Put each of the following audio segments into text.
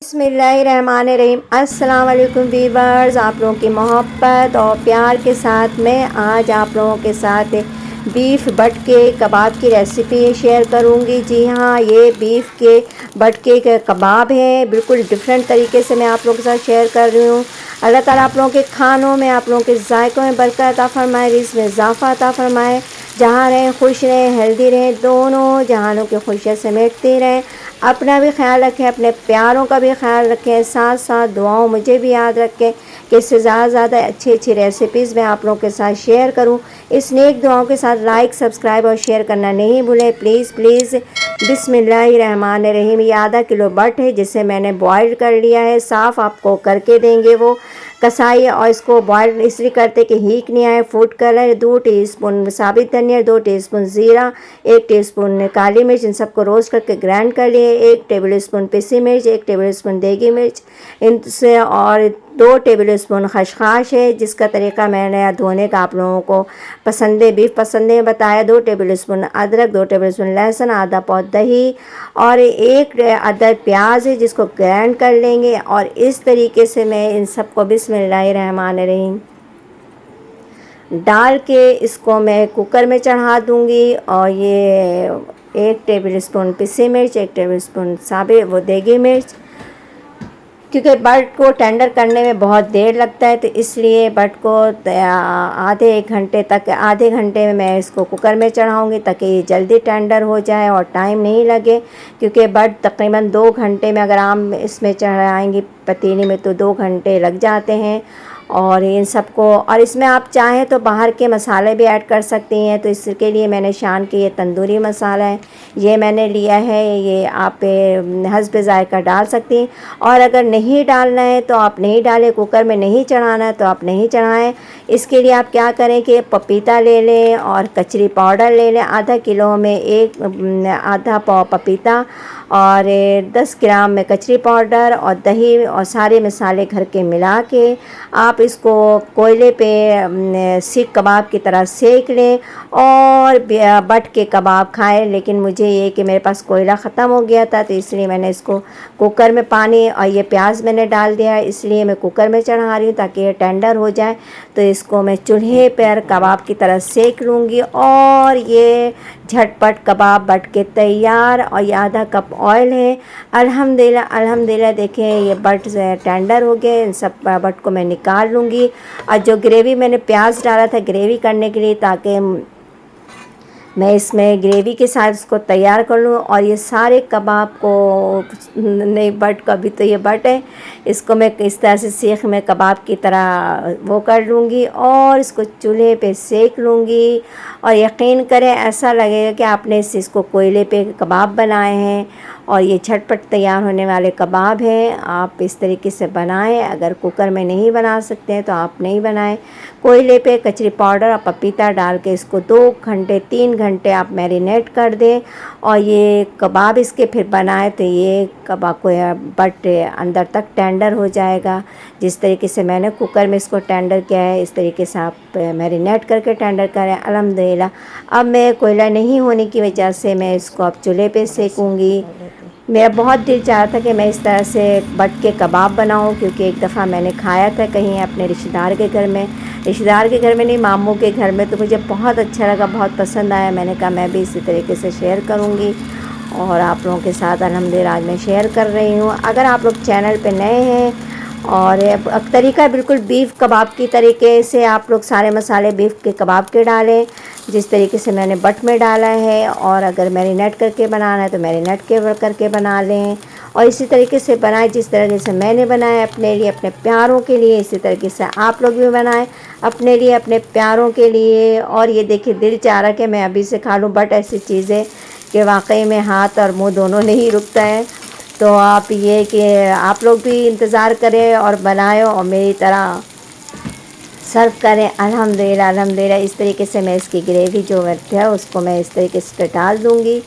बिस्मिल्लाहिर्रहमानिर्रहीम। अस्सलाम वालेकुम वीवर्स, आप लोगों की मोहब्बत और प्यार के साथ मैं आज आप लोगों के साथ बीफ बटके कबाब की रेसिपी शेयर करूंगी। जी हाँ, ये बीफ के बटके के कबाब हैं। बिल्कुल डिफरेंट तरीके से मैं आप लोगों के साथ शेयर कर रही हूँ। अल्लाह ताला आप लोगों के खानों में, आप लोगों के जायकों में बरकत अता फ़रमाए, रिज़्क़ में इज़ाफ़ा अता फ़रमाए। जहाँ रहें खुश रहें, हेल्दी रहें, दोनों जहानों की खुशियाँ समेटते रहें। अपना भी ख्याल रखें, अपने प्यारों का भी ख्याल रखें, साथ साथ दुआओं मुझे भी याद रखें कि इससे ज़्यादा ज़्यादा अच्छी अच्छी रेसिपीज़ मैं आप लोगों के साथ शेयर करूं। इस नेक दुआओं के साथ लाइक, सब्सक्राइब और शेयर करना नहीं भूलें प्लीज़ प्लीज़। बिस्मिल्लाहिर्रहमानिर्रहीम। ये आधा किलो बट है जिसे मैंने बॉयल कर लिया है। साफ़ आपको करके देंगे वो कसाई, और इसको बॉयल इसलिए करते कि हीक नहीं आए। फूड कलर 2 टीस्पून, साबित धनिया 2 टीस्पून, ज़ीरा 1 टीस्पून, काली मिर्च, इन सबको रोस्ट करके ग्राइंड कर लिए। 1 टेबल स्पून पिसी मिर्च, 1 टेबल स्पून देगी मिर्च इनसे, और 2 टेबल स्पून खसखस है जिसका तरीका मैंने धोने का आप लोगों को पसंद है, बीफ पसंद है बताया। 2 टेबल स्पून अदरक, 2 टेबल स्पून लहसुन, आधा पाव दही और 1 अदद प्याज है जिसको ग्राइंड कर लेंगे। और इस तरीके से मैं इन सबको बिस्मिल्लाहिर्रहमानिर्रहीम डाल के इसको मैं कुकर में चढ़ा दूंगी। और ये 1 टेबल स्पून पिसी मिर्च, 1 टेबल स्पून साबित वो देगी मिर्च, क्योंकि बट को टेंडर करने में बहुत देर लगता है तो इसलिए बट को आधे घंटे में मैं इसको कुकर में चढ़ाऊँगी ताकि ये जल्दी टेंडर हो जाए और टाइम नहीं लगे। क्योंकि बट तकरीबन 2 घंटे में अगर आप इसमें चढ़ाएँगी पतीली में तो 2 घंटे लग जाते हैं। और इन सबको, और इसमें आप चाहें तो बाहर के मसाले भी ऐड कर सकती हैं। तो इसके लिए मैंने शान की ये तंदूरी मसाला है, ये मैंने लिया है। ये आप हस्ब ज़ायक़ा डाल सकती हैं, और अगर नहीं डालना है तो आप नहीं डालें। कुकर में नहीं चढ़ाना है तो आप नहीं चढ़ाएं। इसके लिए आप क्या करें कि पपीता ले लें और कचरी पाउडर ले लें। आधा किलो में आधा पाव पपीता और 10 ग्राम में कचरी पाउडर और दही और सारे मसाले घर के मिला के आप इसको कोयले पे सीख कबाब की तरह सेक लें और बट के कबाब खाएं। लेकिन मुझे ये कि मेरे पास कोयला ख़त्म हो गया था तो इसलिए मैंने इसको कुकर में पानी और ये प्याज मैंने डाल दिया, इसलिए मैं कुकर में चढ़ा रही हूँ ताकि ये टेंडर हो जाए। तो इसको मैं चूल्हे पर कबाब की तरह सेक लूँगी और ये झटपट कबाब बट के तैयार। और ये आधा कप ऑयल है। अल्हम्दुलिल्लाह अल्हम्दुलिल्लाह देखें ये बट टेंडर हो गए। इन सब बट को मैं निकाल लूँगी। और जो ग्रेवी मैंने प्याज डाला था ग्रेवी करने के लिए, ताकि मैं इसमें ग्रेवी के साथ इसको तैयार कर लूँ। और ये सारे कबाब को नहीं, बट का भी तो ये बट है, इसको मैं इस तरह से सीख में कबाब की तरह वो कर लूँगी और इसको चूल्हे पे सेक लूँगी। और यकीन करें ऐसा लगेगा कि आपने इसको कोयले पे कबाब बनाए हैं। और ये झटपट तैयार होने वाले कबाब हैं। आप इस तरीके से बनाएं। अगर कुकर में नहीं बना सकते हैं तो आप नहीं बनाएं। कोयले पे कचरी पाउडर और पपीता डाल के इसको 2 घंटे 3 घंटे आप मैरिनेट कर दें और ये कबाब इसके फिर बनाएं तो ये कबाब को बट अंदर तक टेंडर हो जाएगा। जिस तरीके से मैंने कुकर में इसको टेंडर किया है इस तरीके से आप मैरिनेट करके टेंडर करें। अल्हम्दुलिल्लाह अब मैं कोयला नहीं होने की वजह से मैं इसको अब चूल्हे पे सेकूँगी। मेरा बहुत दिल चाह रहा था कि मैं इस तरह से बट के कबाब बनाऊं, क्योंकि एक दफ़ा मैंने खाया था कहीं अपने रिश्तेदार के घर में, रिश्तेदार के घर में नहीं मामू के घर में, तो मुझे बहुत अच्छा लगा, बहुत पसंद आया। मैंने कहा मैं भी इसी तरीके से शेयर करूंगी और आप लोगों के साथ अल्हम्दुलिल्लाह आज मैं शेयर कर रही हूँ। अगर आप लोग चैनल पे नए हैं और तरीका बिल्कुल बीफ कबाब की तरीके से आप लोग सारे मसाले बीफ के कबाब के डालें जिस तरीके से मैंने बट में डाला है। और अगर मैरिनेट करके बनाना है तो मैरिनेट करके बना लें और इसी तरीके से बनाएं जिस तरीके से मैंने बनाया अपने लिए, अपने प्यारों के लिए। इसी तरीके से आप लोग भी बनाएं अपने लिए, अपने प्यारों के लिए। और ये देखिए दिल चाह रहा कि मैं अभी से खा लूँ, बट ऐसी चीज़ें कि वाकई में हाथ और मुँह दोनों नहीं रुकता है। तो आप ये कि आप लोग भी इंतज़ार करें और बनाएं और मेरी तरह सर्व करें। अल्हम्दुलिल्लाह अल्हम्दुलिल्लाह इस तरीके से मैं इसकी ग्रेवी जो है उसको मैं इस तरीके से डाल दूँगी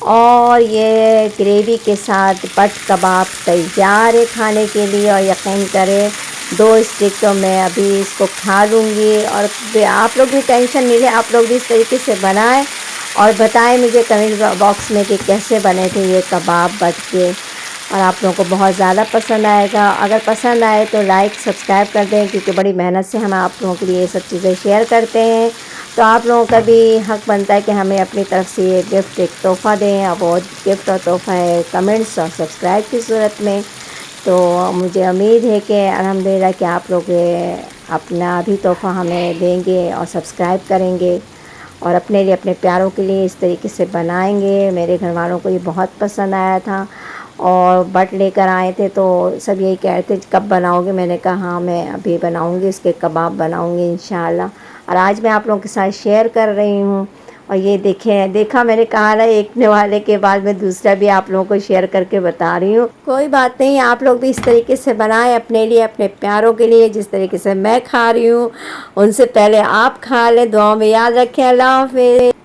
और ये ग्रेवी के साथ बट कबाब तैयार है खाने के लिए। और यकीन करें 2 स्टिक तो मैं अभी इसको खा लूँगी। और आप लोग भी टेंशन नहीं लें, आप लोग भी इस तरीके से बनाएं और बताएं मुझे कमेंट बॉक्स में कि कैसे बने थे ये कबाब बट के। और आप लोगों को बहुत ज़्यादा पसंद आएगा। अगर पसंद आए तो लाइक सब्सक्राइब कर दें, क्योंकि बड़ी मेहनत से हम आप लोगों के लिए ये सब चीज़ें शेयर करते हैं। तो आप लोगों का भी हक बनता है कि हमें अपनी तरफ से ये गिफ्ट एक तोहफ़ा दें। अब वो गिफ्ट और तोहफ़ा है कमेंट्स और सब्सक्राइब की सूरत में। तो मुझे उम्मीद है कि अल्हम्दुलिल्लाह कि आप लोग अपना भी तोहफ़ा हमें देंगे और सब्सक्राइब करेंगे और अपने लिए, अपने प्यारों के लिए इस तरीके से बनाएंगे। मेरे घर वालों को ये बहुत पसंद आया था और बट लेकर आए थे, तो सब यही कह रहे थे कब बनाओगे। मैंने कहा हाँ मैं अभी बनाऊंगी, इसके कबाब बनाऊंगी इंशाल्लाह। और आज मैं आप लोगों के साथ शेयर कर रही हूँ। और ये देखा मैंने कहा ना, एक वाले के बाद मैं दूसरा भी आप लोगों को शेयर करके बता रही हूँ। कोई बात नहीं, आप लोग भी इस तरीके से बनाएं अपने लिए, अपने प्यारों के लिए। जिस तरीके से मैं खा रही हूँ उनसे पहले आप खा लें। दुआ में याद रखें। अल्लाह हाफ़िज़।